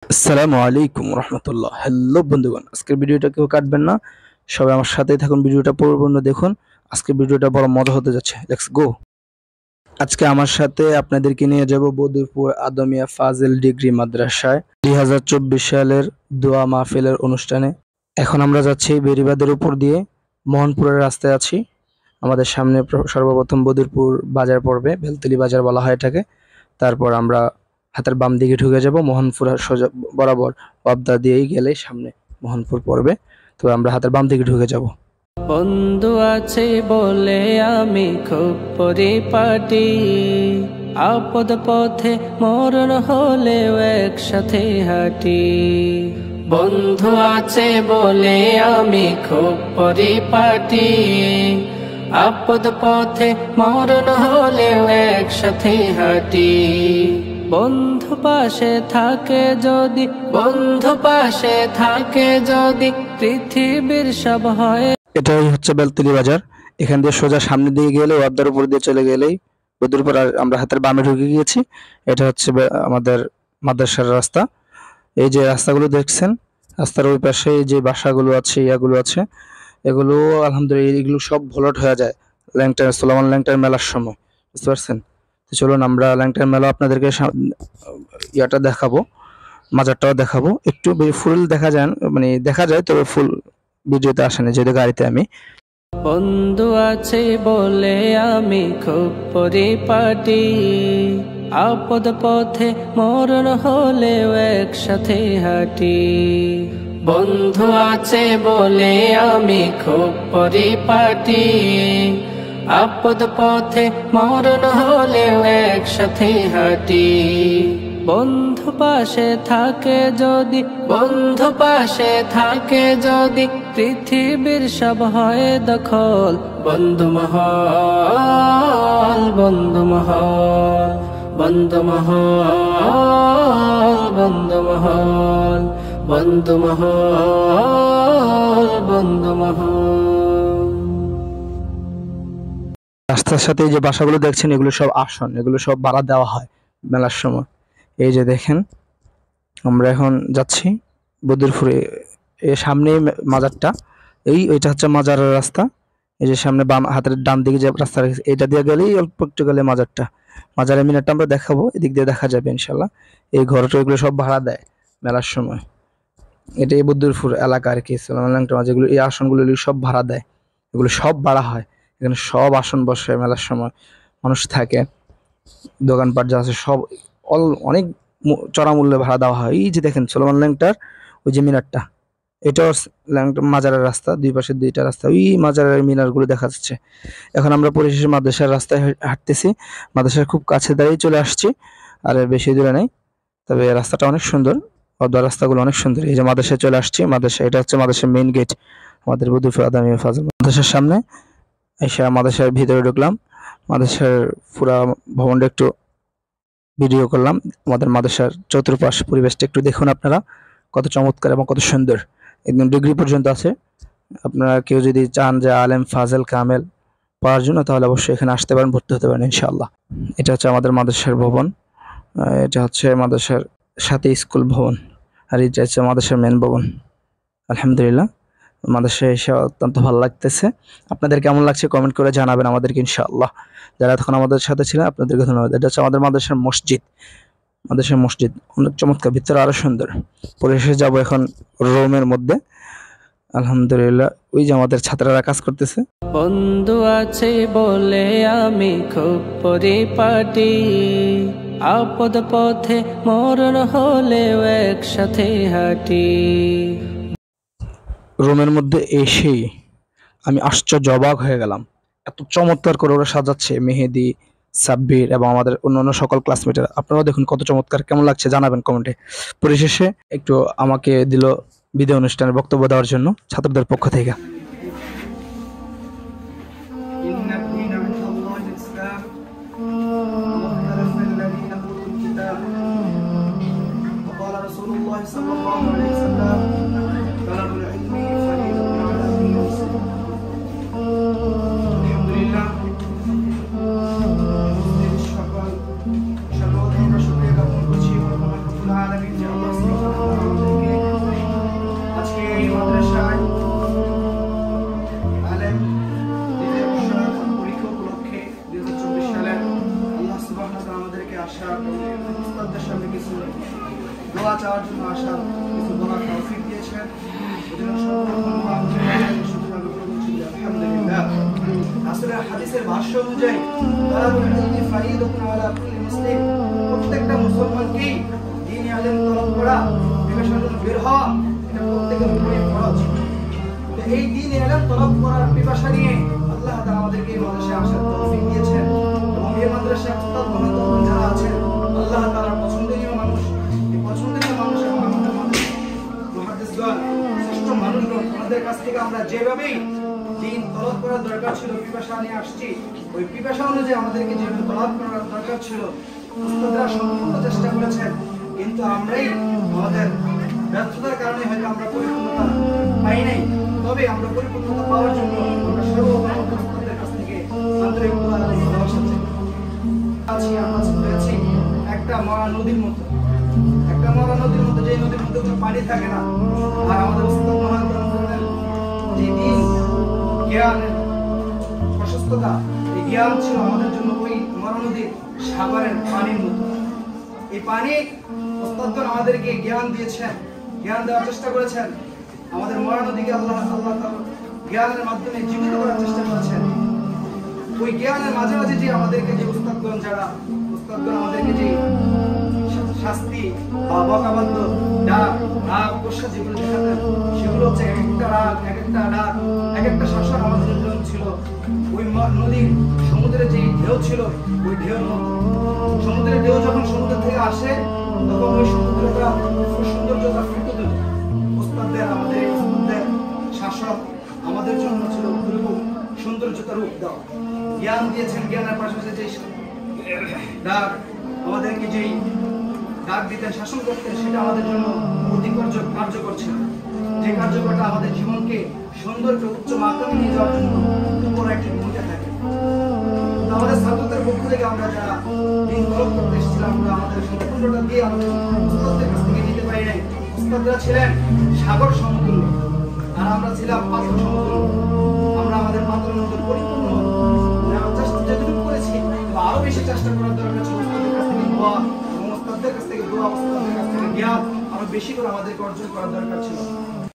আসসালামু আলাইকুম রহমতুল্লাহ। হ্যালো বন্ধুগণ, আজকের ভিডিওটা কেউ কাটবেন না, সবাই আমার সাথেই থাকুন, ভিডিওটা পরিপূর্ণ দেখুন। আজকের ভিডিওটা বড় মজা হতে যাচ্ছে, লেটস গো। আজকে আমার সাথে আপনাদেরকে নিয়ে যাব বদরপুর আদমিয়া ফাজিল ডিগ্রি মাদ্রাসায় 2024 সালের দোয়া মাহফিলের অনুষ্ঠানে। এখন আমরা যাচ্ছি বেড়িবাঁধের উপর দিয়ে, মোহনপুরের রাস্তায় আছি। আমাদের সামনে সর্বপ্রথম বদরপুর বাজার পড়বে, বেলতলি বাজার বলা হয় এটাকে। তারপর আমরা হাতের বাম দিকে ঢুকে যাব, মোহনপুর সোজা বরাবর পাবদা দিয়েই গেলে সামনে মোহনপুর পড়বে। তো আমরা হাতের বাম দিকে ঢুকে যাব। বন্ধু আছে বলে আমি খুব পরিপাটি, আপদ পথে মরণ হলেও একসাথে হাঁটি। বন্ধু আছে বলে আমি খুব পরিপাটি, আপদ পথে মরণ হলেও একসাথে হাঁটি। বন্ধু পাশে থাকে যদি, বন্ধু পাশে থাকে যদি, পৃথিবীর সব হয়। এটাই হচ্ছে বেলতলি বাজার। এখান দিয়ে সোজা সামনের দিকে গেলে ওয়াবদার উপর দিয়ে চলে গেলেই বদরপুর। আর আমরা হাতের বামে ঢুকে গিয়েছি। এটা হচ্ছে আমাদের মাদ্রাসার রাস্তা। এই যে রাস্তাগুলো দেখছেন, রাস্তার ওই পাশে এই যে বাসাগুলো আছে, ইয়াগুলো আছে, এগুলো আলহামদুলিল্লাহ এগুলো সব ভরাট হয়ে যায় ল্যাংটার সোলামান ল্যাংটার মেলার সময়, বুঝতে পারছেন? তো চলুন আমরা ল্যাংটার মেলা আপনাদেরকে ইয়াটা দেখাবো, মাজারটাও দেখাবো। একটু ফুল দেখা যায়, মানে দেখা যায়, তবে ফুল ভিডিওতে আসে না যেহেতু গাড়িতে আমি। বন্ধু আছে বলে আমি খুব পরিপাটি, আপদ পথে মরণ হলেও একসাথে হাঁটি। বন্ধু আছে বলে আমি খুব পরিপাটি, আপদ পথে মরণ হলেও একসাথে হাঁটি। বন্ধু পাশে থাকে যদি, বন্ধু পাশে থাকে যদি, পৃথিবীর সব হয় দখল। বন্ধু মহল, বন্ধু মহল, বন্ধু মহল, বন্ধু মহল, বন্ধু মহল, বন্ধু মহল। রাস্তার সাথে এই যে বাসাগুলো দেখছেন, এগুলো সব আসন, এগুলো সব ভাড়া দেওয়া হয় মেলার সময়। এই যে দেখেন, আমরা এখন যাচ্ছি বদরপুরে। এর সামনে মাজারটা, ওইটা হচ্ছে মাজারের রাস্তা। এই যে সামনে বাম হাতের ডান দিকে যে রাস্তা রয়েছে, এটা দিয়ে গেলেই অল্প একটু গেলে মাজারটা। মাজারের মিনারটা আমরা দেখাবো, এদিক দিয়ে দেখা যাবে ইনশাল্লাহ। এই ঘরটা এগুলো সব ভাড়া দেয় মেলার সময়। এটা এই বদরপুর এলাকা আর কি, যেগুলো এই আসনগুলো এগুলো সব ভাড়া দেয়, এগুলো সব ভাড়া হয়। এখানে সব আসন বসে মেলার সময়, মানুষ থাকে, দোকানপাট যা আছে সব অনেক চড়া মূল্যে ভাড়া দেওয়া হয়। এই যে দেখেন সোলোমান ল্যাংটার ওই যে মিনারটা, এটাও মাজারের রাস্তা, দুই পাশে দুইটা রাস্তা, ওই মাজারের মিনারগুলো দেখা যাচ্ছে। এখন আমরা পরিশেষে মাদ্রাসার রাস্তায় হাঁটতেছি, মাদ্রাসার খুব কাছে দাঁড়িয়ে চলে আসছি, আর বেশি দূরে নেই। তবে রাস্তাটা অনেক সুন্দর, পদ্মা রাস্তাগুলো অনেক সুন্দর। এই যে মাদ্রাসায় চলে আসছি, মাদ্রাসা এটা হচ্ছে মাদ্রাসার মেইন গেট, আমাদের বদরপুর আদমিয়া ফাজিল মাদ্রাসার সামনে এসে মাদ্রাসার ভিতরে ঢুকলাম। মাদ্রাসার পুরা ভবনটা একটু ভিডিও করলাম। আমাদের মাদ্রাসার চতুর্পাশ পরিবেশটা একটু দেখুন আপনারা, কত চমৎকার এবং কত সুন্দর। একদম ডিগ্রি পর্যন্ত আছে। আপনারা কেউ যদি চান যে আলেম ফাজেল কামেল পড়ার জন্য, তাহলে অবশ্যই এখানে আসতে পারেন, ভর্তি হতে পারেন ইনশাআল্লাহ। এটা হচ্ছে আমাদের মাদ্রাসার ভবন, এটা হচ্ছে মাদ্রাসার সাথে স্কুল ভবন, আর এটা হচ্ছে মাদ্রাসার মেন ভবন। আলহামদুলিল্লাহ, মাদ্রাসায় এসে অত্যন্ত ভালো লাগতেছে। আপনাদের কেমন লাগছে কমেন্ট করে জানাবেন আমাদেরকে ইনশাআল্লাহ। যারা তখন আমাদের সাথে ছিলেন আপনাদেরকে ধন্যবাদ। এটা হচ্ছে আমাদের মাদ্রাসার মসজিদ, মাদ্রাসার মসজিদ অনেক চমৎকার, ভিতরে আরো সুন্দর। পরিশেষে যাব এখন রুমের মধ্যে। আলহামদুলিল্লাহ, ওই যে আমাদের ছাত্ররা কাজ করতেছে। বন্ধু আছে বলে আমি খুব পরিপাটি, আপদ পথে মরণ হলেও একসাথে হাঁটি। রুমের মধ্যে এসেই আমি আশ্চর্য অবাক হয়ে গেলাম, এত চমৎকার করে ওরা সাজাচ্ছে। মেহেদি, সাব্বির এবং আমাদের অন্যান্য সকল ক্লাসমেটেরা, আপনারাও দেখুন কত চমৎকার। কেমন লাগছে জানাবেন কমেন্টে। পরিশেষে একটু আমাকে দিল বিদায় অনুষ্ঠানের বক্তব্য দেওয়ার জন্য ছাত্রদের পক্ষ থেকে। العالمين يا الله سبحانه দোয়া চাওয়ার জন্য আসার কিছু বলার তৌফিক দিয়েছেন। এজন্য আলহামদুলিল্লাহ। রাসূলের হাদিসের ভাষ্য অনুযায়ী তালাবুল ইলমি ফারিদাতুন আলা কুল্লি মুসলিম, প্রত্যেকটা মুসলমানকেই দ্বীন ইলম তলব করা, বিবেচনার জন্য বের হওয়া, এটা প্রত্যেকের উপরে ফরজ। তো এই দ্বীন ইলম তলব করার পিপাসা নিয়ে আল্লাহ তাআলা আমাদেরকে এই মাদ্রাসায় আসার তৌফিক দিয়েছেন এবং এই মাদ্রাসায় উস্তাদ মহোদয় যারা আছেন আল্লাহ তাআলার পছন্দনীয় মানুষ, এই পছন্দনীয় মানুষ এবং আমাদের মুহাদ্দিসগণ, শ্রেষ্ঠ মানুষগণ, আমাদের কাছ থেকে আমরা যেভাবেই দ্বীন তলব করার দরকার ছিল, পিপাসা নিয়ে আসছি, ওই পিপাসা অনুযায়ী আমাদেরকে যেভাবে তলব করার দরকার ছিল উস্তাদরা সম্পূর্ণ চেষ্টা করেছেন, কিন্তু আমরাই আমাদের ব্যর্থতার কারণে হয়তো আমরা পরিপূর্ণতা পাই নাই। তবে আমরা পরিপূর্ণতা পাওয়ার জন্য আমরা সর্বপ্রথম উস্তাদের কাছ থেকে আন্তরিক দোয়া এবং ভালোবাসা চাই। আমরা হয়েছি একটা মরা নদীর মতো, একটা মরা নদীর মতো, যে নদীর মধ্যে কোনো পানি থাকে না। আর আমাদের উস্তাদ মহান যে দিন জ্ঞানের প্রশস্ততা, এই জ্ঞান ছিল আমাদের জন্য ওই মরা নদীর সাগরের পানির মতো। এই পানি উস্তাদগণ আমাদেরকে জ্ঞান দিয়েছেন, জ্ঞান দেওয়ার চেষ্টা করেছেন, আমাদের মরা নদীকে আল্লাহ তাআলা জ্ঞানের মাধ্যমে জীবিত করার চেষ্টা করেছেন। ওই জ্ঞানের মাঝে মাঝে যে আমাদেরকে যে উস্তাদগণ আমাদেরকে যে শাস্তি বা বকাবদ্ধ ডাক রাগ গোসা যেগুলো দেখাতেন, সেগুলো হচ্ছে এক একটা রাগ, এক একটা ডাক, এক একটা শাসন আমাদের জন্য ছিল। ওই নদীর সমুদ্রের যে ঢেউ ছিল, ওই ঢেউর মতো। সমুদ্রের ঢেউ যখন সমুদ্র থেকে আসে তখন ওই সমুদ্রটা সৌন্দর্যতা ফুটে তোলে। উস্তাদদের আমাদের শাসক আমাদের জন্য ছিল সৌন্দর্যতা রূপ দাও, জ্ঞান দিয়েছেন। জ্ঞানের পাশাপাশি যে ডাক আমাদেরকে যেই ডাক দিতেন, শাসন করতেন, সেটা আমাদের জন্য অতি কার্যকর ছিল। যে কার্যকরটা আমাদের জীবনকে সৌন্দর্য উচ্চ মাত্রায় নিয়ে যাওয়ার জন্য বড় একটি ভূমিকা থাকে। আমাদের ছাত্রদের পক্ষ থেকে আমরা যারা দিন তলব করতে এসেছিলাম, আমরা আমাদের সম্পূর্ণটা দিয়ে আমাদের উস্তাদদের কাছ থেকে নিতে পারি নাই। উস্তাদরা ছিলেন সাগর সমতুল্য, আর আমরা ছিলাম পাথর সমতুল্য। আমরা আমাদের পাথরের মধ্যে পরিপূর্ণ যেটুকু করেছি, আরো বেশি চেষ্টা করার দরকার ছিল। উস্তাদের কাছ থেকে দোয়া, উস্তাদের কাছ থেকে জ্ঞান আরো বেশি করে আমাদেরকে অর্জন করার দরকার ছিল।